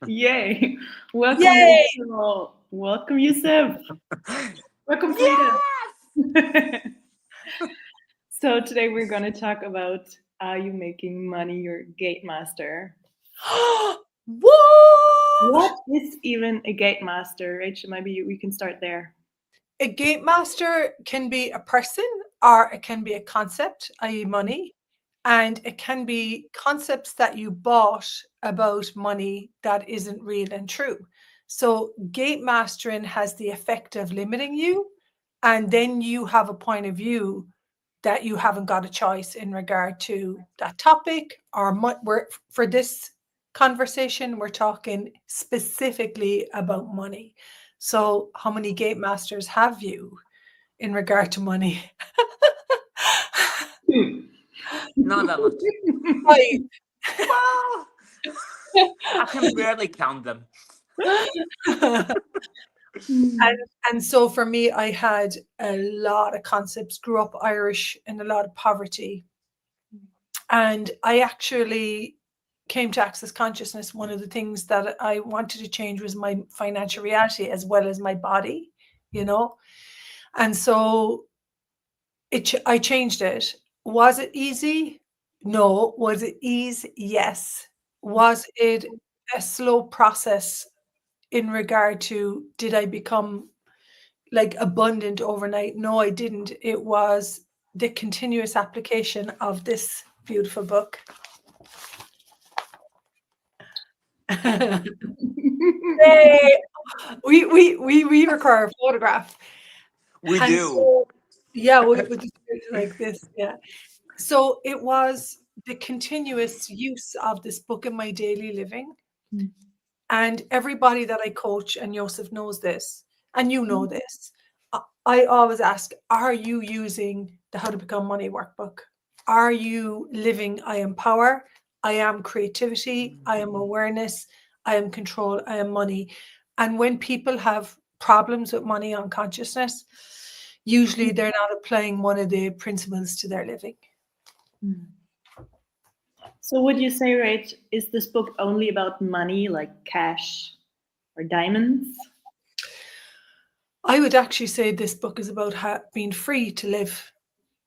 Yay! Welcome, Yay! Rachel. Welcome, Yusuf. Welcome, Frida. Yes! So today we're going to talk about are you making money, your gatemaster? What? What is even a gatemaster? Rachel, maybe we can start there. A gatemaster can be a person or it can be a concept, i.e., money. And it can be concepts that you bought about money that isn't real and true. So, gate mastering has the effect of limiting you, and then you have a point of view that you haven't got a choice in regard to that topic. Or for this conversation, we're talking specifically about money. So, how many gate masters have you in regard to money? Not that much. Right. Well, I can barely count them. And so for me, I had a lot of concepts, grew up Irish in a lot of poverty. And I actually came to Access Consciousness. One of the things that I wanted to change was my financial reality as well as my body, you know? And so I changed it. Was it easy? No. Was it ease? Yes. Was it a slow process in regard to did I become like abundant overnight? No, I didn't. It was the continuous application of this beautiful book. Hey, we require a photograph. We And do. so, yeah, we just do it like this. Yeah. So it was the continuous use of this book in my daily living. And everybody that I coach, and Joseph knows this, and you know this, I always ask, are you using the How to Become Money workbook? Are you living I am power, I am creativity, I am awareness, I am control, I am money? And when people have problems with money on consciousness, usually they're not applying one of the principles to their living. So would you say, Rach, is this book only about money, like cash or diamonds? I would actually say this book is about being free to live.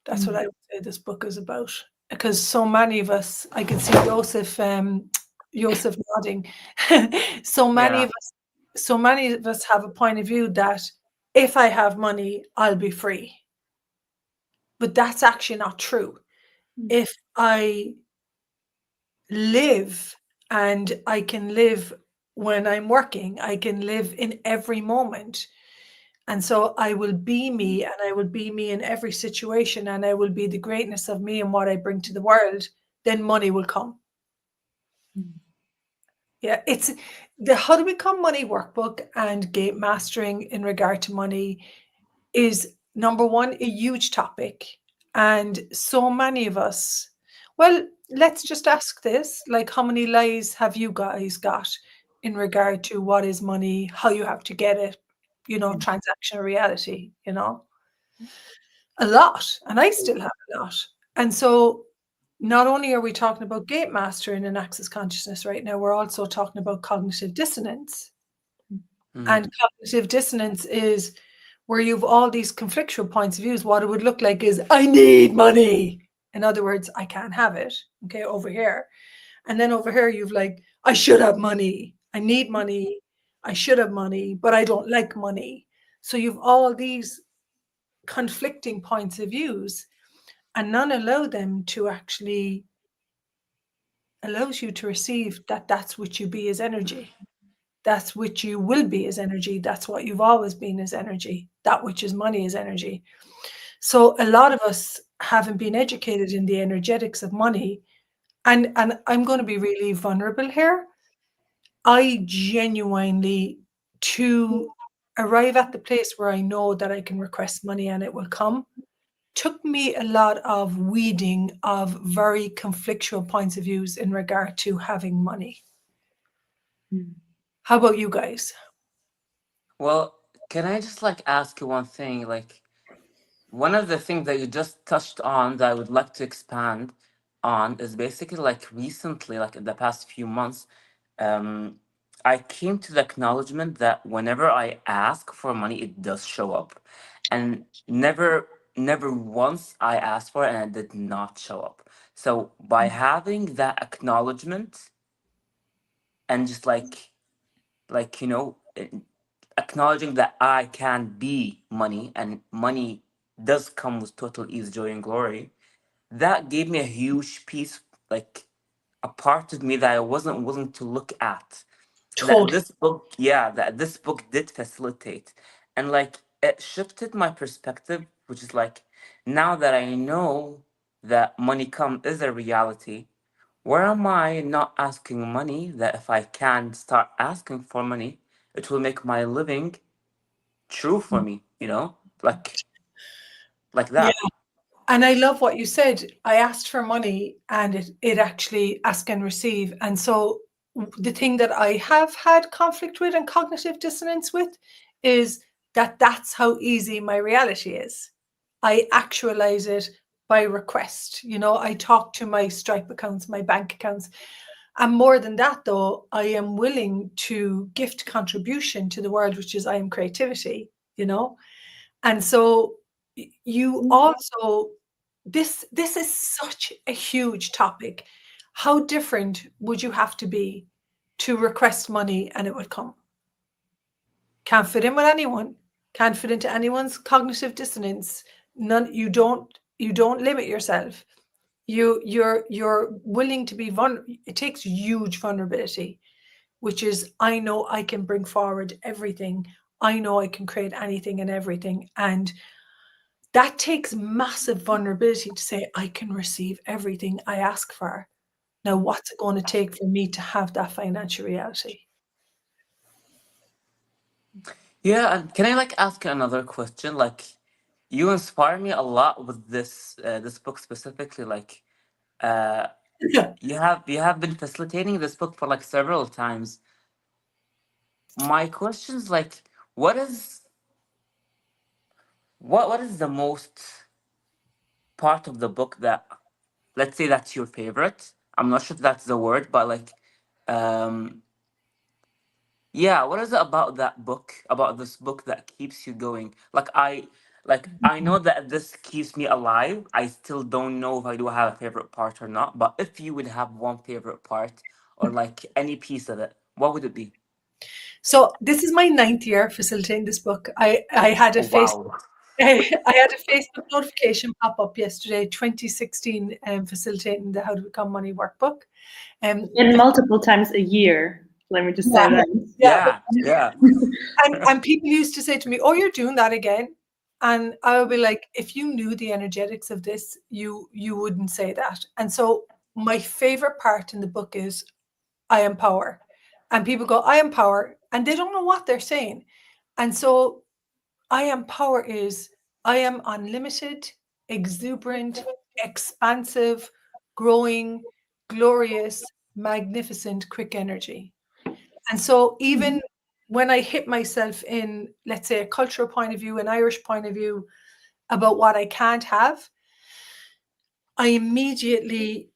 That's what I would say this book is about. Because so many of us, I can see Joseph nodding. so many Yeah. of us have a point of view that if I have money, I'll be free. But that's actually not true. If I live and I can live when I'm working, I can live in every moment. And so I will be me, and I will be me in every situation, and I will be the greatness of me and what I bring to the world, then money will come. Yeah, it's the How to Become Money workbook and gate mastering in regard to money is number one, a huge topic. And so many of us, well, let's just ask this, like, how many lies have you guys got in regard to what is money, how you have to get it, transactional reality, a lot. And I still have a lot. And so not only are we talking about gate mastering and access consciousness right now, we're also talking about cognitive dissonance. And cognitive dissonance is where you've all these conflictual points of views. What it would look like is, I need money. In other words, I can't have it. Okay, over here. And then over here, you've like, I should have money. I need money. I should have money, but I don't like money. So you've all these conflicting points of views, and none allow them to actually allows you to receive that that's what you be as energy. That's what you will be as energy. That's what you've always been as energy. That which is money is energy. So a lot of us haven't been educated in the energetics of money. And I'm going to be really vulnerable here. I genuinely, to arrive at the place where I know that I can request money and it will come, took me a lot of weeding of very conflictual points of views in regard to having money. How about you guys? Well, can I just ask you one thing? One of the things that you just touched on that I would like to expand on is basically recently, in the past few months, I came to the acknowledgement that whenever I ask for money, it does show up, and never once I asked for it and it did not show up. So by having that acknowledgement and just like acknowledging that I can be money and money does come with total ease, joy, and glory, that gave me a huge piece, like a part of me that I wasn't willing to look at. That Totally. this book, yeah, that this book did facilitate. And like it shifted my perspective, which is like now that I know that money come is a reality, where am I not asking money that if I can start asking for money, it will make my living true for me, like Yeah. that. And I love what you said. I asked for money and it actually ask and receive. And so the thing that I have had conflict with and cognitive dissonance with is that that's how easy my reality is. I actualize it by request. I talk to my Stripe accounts, my bank accounts. And more than that, though, I am willing to gift contribution to the world, which is I am creativity. And so you also, this is such a huge topic. How different would you have to be to request money and it would come? Can't fit in with anyone, can't fit into anyone's cognitive dissonance. None, you don't limit yourself. You're willing to be vulnerable. It takes huge vulnerability, which is I know I can bring forward everything. I know I can create anything and everything. And that takes massive vulnerability to say, I can receive everything I ask for. Now, what's it going to take for me to have that financial reality? Yeah, and can I like ask you another question? Like, you inspire me a lot with this book specifically. Like, uh, Yeah. you have been facilitating this book for like several times. My question is like, what is what is the most part of the book that, let's say, that's your favorite? I'm not sure if that's the word, but like, um, yeah, what is it about that book, about this book that keeps you going? Like I know that this keeps me alive. I still don't know if I do have a favorite part or not, but if you would have one favorite part or like any piece of it, what would it be? So this is my 9th year facilitating this book. I had a Oh, wow. I had a Facebook notification pop up yesterday, 2016, facilitating the How to Become Money workbook. And The multiple times a year. Let me just say Yeah. that. Yeah. Yeah, yeah. And people used to say to me, "Oh, you're doing that again." And I would be like, if you knew the energetics of this, you wouldn't say that. And so my favorite part in the book is I am power. And people go, I am power, and they don't know what they're saying. And so I am power is I am unlimited, exuberant, expansive, growing, glorious, magnificent, quick energy. And so even when I hit myself in, let's say, a cultural point of view, an Irish point of view about what I can't have, I immediately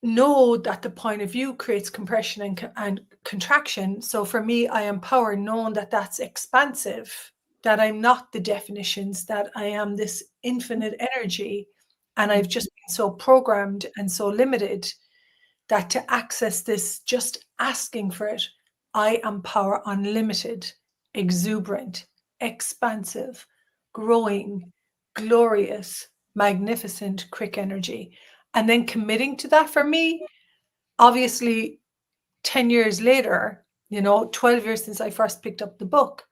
know that the point of view creates compression and contraction. So for me, I empower knowing that that's expansive, that I'm not the definitions, that I am this infinite energy. And I've just been so programmed and so limited that to access this, just asking for it, I am power unlimited, exuberant, expansive, growing, glorious, magnificent, quick energy. And then committing to that for me, obviously, 10 years later, 12 years since I first picked up the book,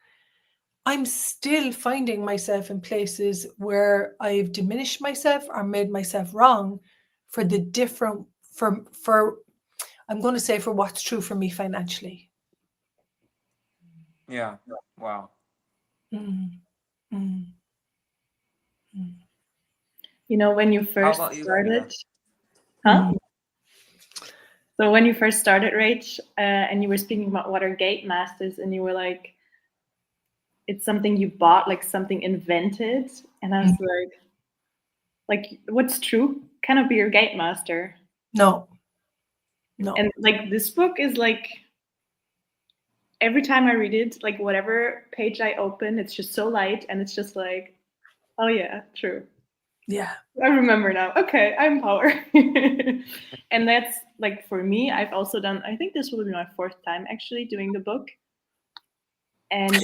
I'm still finding myself in places where I've diminished myself or made myself wrong for the different, for I'm going to say for what's true for me financially. Yeah. Wow. Mm, mm, mm, When you How first about you, Frida? started, huh? mm. So when you first started, Rach, and you were speaking about what are gatemasters, and you were like, it's something you bought, like something invented, and I was like, what's true? Cannot be your gatemaster. No, no. And like this book is like every time I read it, like whatever page I open, it's just so light, and it's just like, oh yeah, true. Yeah. I remember now. Okay, I'm power. And that's like for me, I've also done, I think this will be my fourth time actually doing the book. And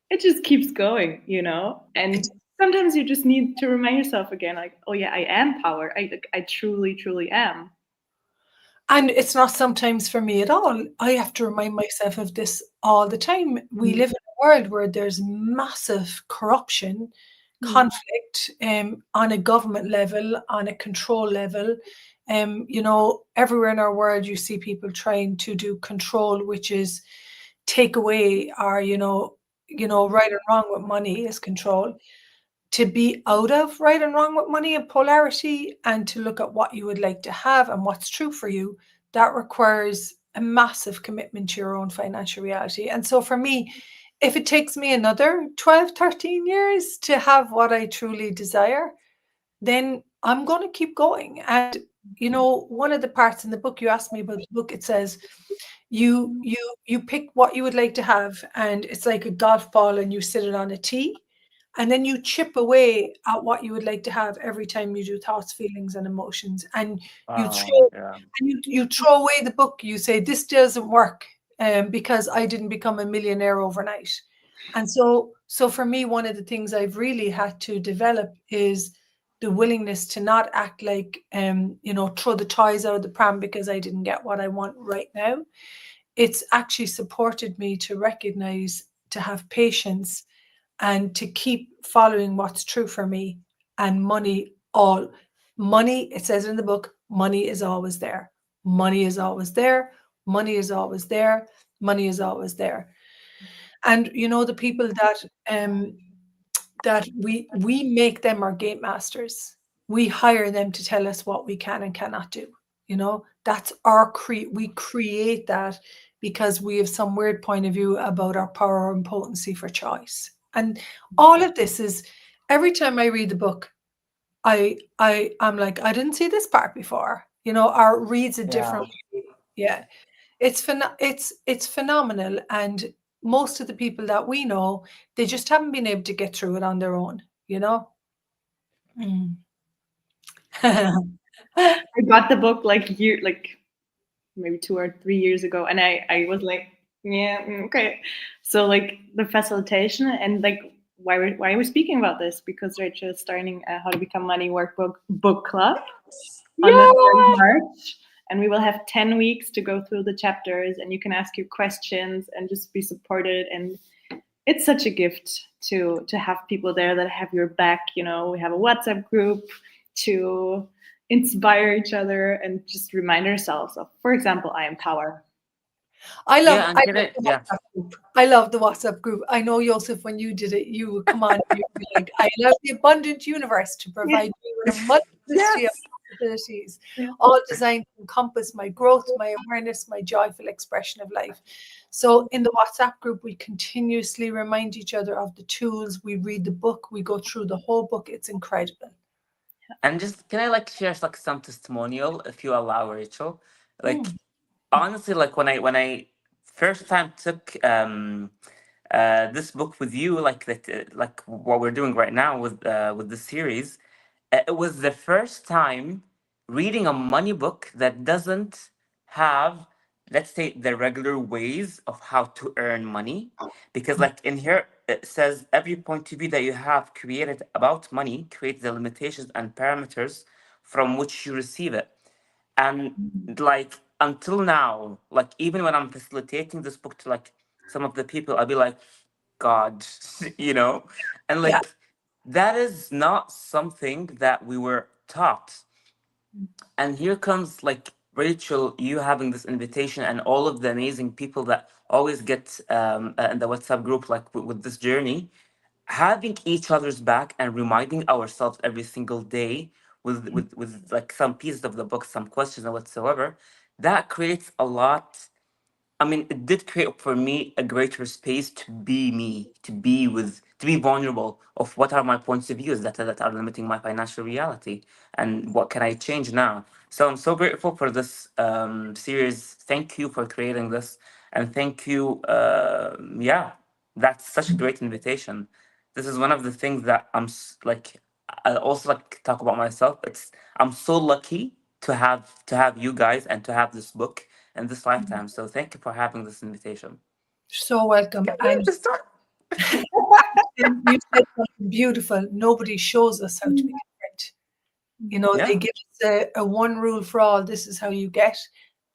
it just keeps going, you know? It, And sometimes you just need to remind yourself again, like, oh yeah, I am power. I truly, truly am. and it's not sometimes for me at all. I have to remind myself of this all the time. We live in a world where there's massive corruption, conflict, on a government level, on a control level. You know, everywhere in our world, you see people trying to do control, which is take away our, right and wrong with money is control. To be out of right and wrong with money and polarity, and to look at what you would like to have and what's true for you, that requires a massive commitment to your own financial reality. And so for me, if it takes me another 12, 13 years to have what I truly desire, then I'm going to keep going. And, one of the parts in the book, you asked me about the book, it says, you pick what you would like to have, and it's like a golf ball and you sit it on a tee, and then you chip away at what you would like to have every time you do thoughts, feelings, and emotions, and you Wow. throw Yeah. you throw away the book. You say this doesn't work, because I didn't become a millionaire overnight. And so for me, one of the things I've really had to develop is the willingness to not act like, throw the toys out of the pram because I didn't get what I want right now. It's actually supported me to recognize, to have patience, and to keep following what's true for me. And money, it says in the book, money is always there. Money is always there. Money is always there. Money is always there. And the people that we make them our gate masters. We hire them to tell us what we can and cannot do. That's we create that because we have some weird point of view about our power and potency for choice. And all of this is, every time I read the book, I'm like, I didn't see this part before. Or reads a Yeah. different way. Yeah. It's phenomenal. And most of the people that we know, they just haven't been able to get through it on their own, you know? Mm. I got the book like maybe 2 or 3 years ago, and I was like, yeah, okay. So like the facilitation and like why are we speaking about this? Because Rachel is starting a How to Become Money Workbook book club on the 3rd of Yeah. March. And we will have 10 weeks to go through the chapters, and you can ask your questions and just be supported. And it's such a gift to have people there that have your back. We have a WhatsApp group to inspire each other and just remind ourselves of, for example, I am power. I love Yeah. I And can love I? the Yeah. WhatsApp group. I love the WhatsApp group. I know, Joseph, when you did it, you would come on and you'd be like, I allow the abundant universe to Yeah. provide me with a multiplicity of Yes. possibilities, Yeah. all designed to encompass my growth, my awareness, my joyful expression of life. So in the WhatsApp group, we continuously remind each other of the tools. We read the book, we go through the whole book. It's incredible. And just can I like share like some testimonial if you allow, Rachel? Like Mm. honestly, like when I first time took this book with you, like that, like what we're doing right now with the series, it was the first time reading a money book that doesn't have, let's say, the regular ways of how to earn money. Because like in here it says every point of view that you have created about money creates the limitations and parameters from which you receive it. And like until now, like even when I'm facilitating this book to like some of the people, I'll be like, God, and Yeah. like that is not something that we were taught. And here comes like Rachel, you having this invitation, and all of the amazing people that always get in the WhatsApp group, like with this journey, having each other's back and reminding ourselves every single day with like some pieces of the book, some questions or whatsoever, that creates a lot. I mean, it did create for me a greater space to be me, to be vulnerable of what are my points of views that are limiting my financial reality, and what can I change now. So I'm so grateful for this series. Thank you for creating this, And thank you. Yeah, that's such a great invitation. This is one of the things that like. I also like to talk about myself. I'm so lucky to have you guys and to have this book in this lifetime. So thank you for having this invitation. So welcome. And Just start. you said something beautiful. Nobody shows us how to be different. You know, they Yeah, give us a one rule for all. This is how you get.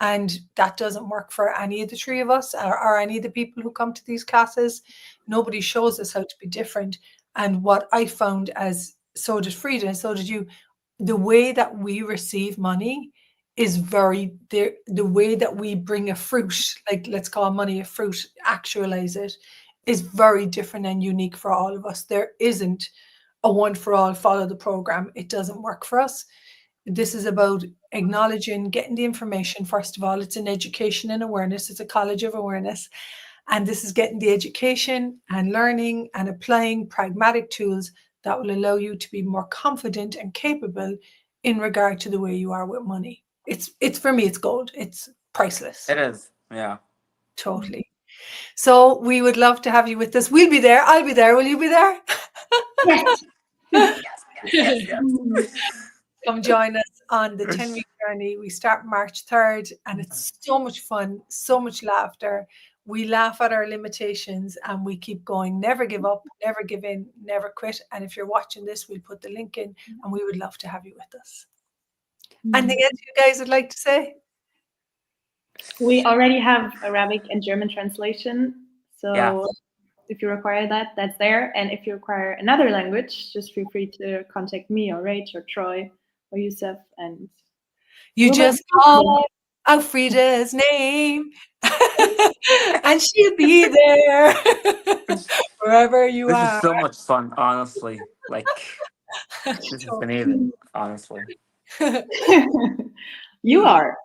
And that doesn't work for any of the three of us or any of the people who come to these classes. Nobody shows us how to be different. And what I found, as so did Frida, and so did you, the way that we receive money is very the way that we bring a fruit, like let's call money a fruit, actualize it, is very different and unique for all of us. There isn't a one for all, follow the program. It doesn't work for us. This is about acknowledging, getting the information. First of all, it's an education and awareness. It's a college of awareness. And this is getting the education and learning and applying pragmatic tools that will allow you to be more confident and capable in regard to the way you are with money. It's for me, it's gold. It's priceless. it is. Yeah. Totally. So we would love to have you with us. We'll be there. I'll be there. Will you be there? Yes. Yes, yes, yes, Come join us on the 10-week journey. We start March 3rd, and it's so much fun, so much laughter. We laugh at our limitations and we keep going. Never give up, never give in, never quit. And if you're watching this, we'll put the link in, and we would love to have you with us. Anything else you guys would like to say? We already have Arabic and German translation. So Yeah. if you require that, that's there. And if you require another language, just feel free to contact me or Rach or Troy or Yusuf. And You we'll just call out Frida's name and she'll be there wherever you This are. is so much fun, honestly. Like, this is amazing, honestly. You are.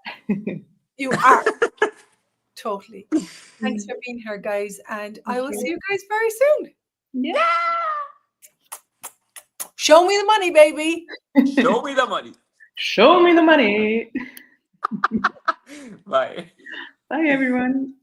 You are. Totally. Thanks for being here, guys. And I will see you guys very soon. Yeah. Show me the money, baby. Show me the money. Show me the money. Bye. Bye, everyone.